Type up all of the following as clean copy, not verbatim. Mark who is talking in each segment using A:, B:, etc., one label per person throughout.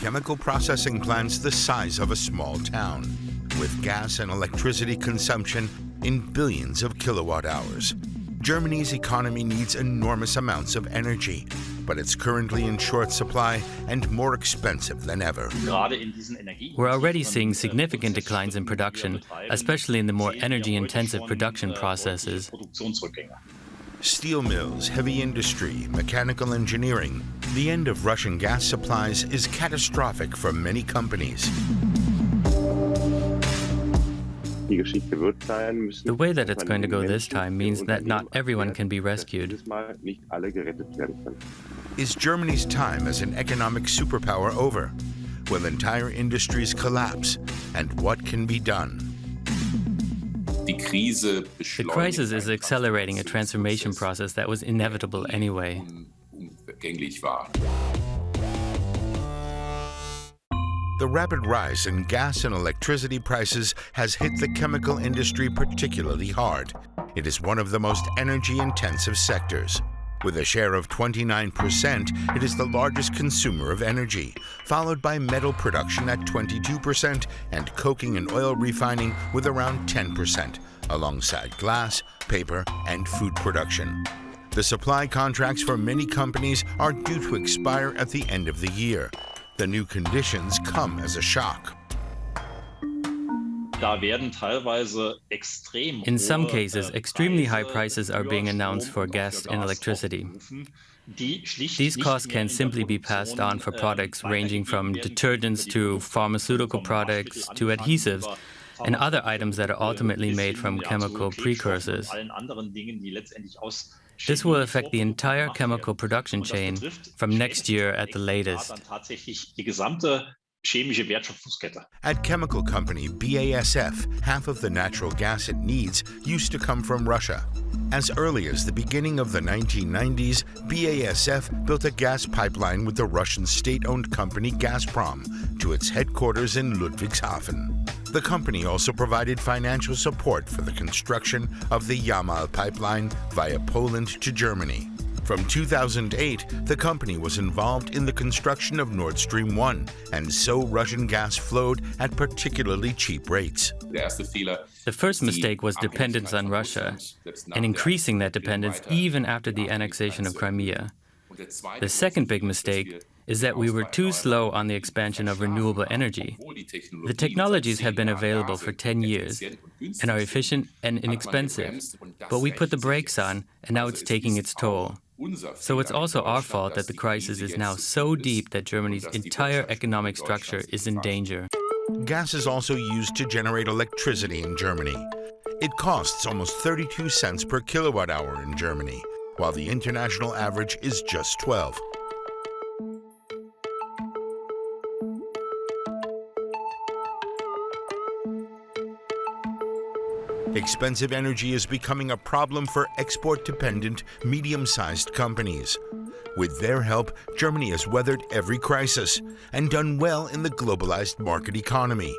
A: chemical processing plants the size of a small town, with gas and electricity consumption in billions of kilowatt hours. Germany's economy needs enormous amounts of energy, but it's currently in short supply and more expensive than ever.
B: We're already seeing significant declines in production, especially in the more energy-intensive production processes.
A: Steel mills, heavy industry, mechanical engineering. The end of Russian gas supplies is catastrophic for many companies.
B: The way that it's going to go this time means that not everyone can be rescued.
A: Is Germany's time as an economic superpower over? Will entire industries collapse? And what can be done?
B: The crisis is accelerating a transformation process that was inevitable anyway.
A: The rapid rise in gas and electricity prices has hit the chemical industry particularly hard. It is one of the most energy-intensive sectors. With a share of 29%, it is the largest consumer of energy, followed by metal production at 22% and coking and oil refining with around 10%, alongside glass, paper, and food production. The supply contracts for many companies are due to expire at the end of the year. The new conditions come as a shock.
B: In some cases, extremely high prices are being announced for gas and electricity. These costs can simply be passed on for products ranging from detergents to pharmaceutical products to adhesives and other items that are ultimately made from chemical precursors. This will affect the entire chemical production chain from next year at the latest.
A: At chemical company BASF, half of the natural gas it needs used to come from Russia. As early as the beginning of the 1990s, BASF built a gas pipeline with the Russian state-owned company Gazprom to its headquarters in Ludwigshafen. The company also provided financial support for the construction of the Yamal pipeline via Poland to Germany. From 2008, the company was involved in the construction of Nord Stream 1, and so Russian gas flowed at particularly cheap rates.
B: The first mistake was dependence on Russia, and increasing that dependence even after the annexation of Crimea. The second big mistake is that we were too slow on the expansion of renewable energy. The technologies have been available for 10 years and are efficient and inexpensive, but we put the brakes on, and now it's taking its toll. So it's also our fault that the crisis is now so deep that Germany's entire economic structure is in danger.
A: Gas is also used to generate electricity in Germany. It costs almost 32 cents per kilowatt hour in Germany, while the international average is just 12. Expensive energy is becoming a problem for export-dependent, medium-sized companies. With their help, Germany has weathered every crisis and done well in the globalized market economy.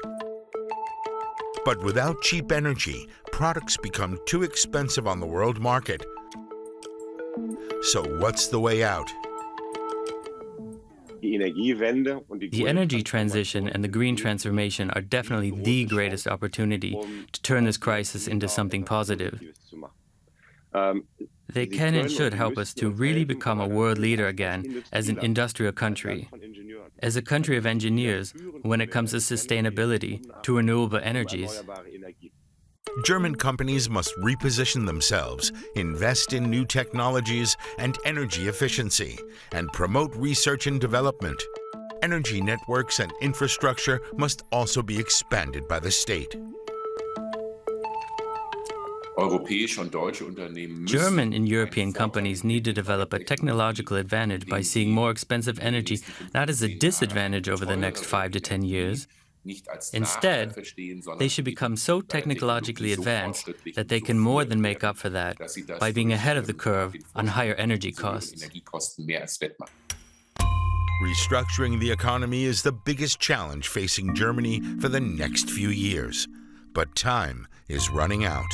A: But without cheap energy, products become too expensive on the world market. So what's the way out?
B: The energy transition and the green transformation are definitely the greatest opportunity to turn this crisis into something positive. They can and should help us to really become a world leader again as an industrial country, as a country of engineers when it comes to sustainability, to renewable energies.
A: German companies must reposition themselves, invest in new technologies and energy efficiency, and promote research and development. Energy networks and infrastructure must also be expanded by the state.
B: German and European companies need to develop a technological advantage by seeing more expensive energy not as a disadvantage over the next 5 to 10 years. Instead, they should become so technologically advanced that they can more than make up for that by being ahead of the curve on higher energy costs.
A: Restructuring the economy is the biggest challenge facing Germany for the next few years. But time is running out.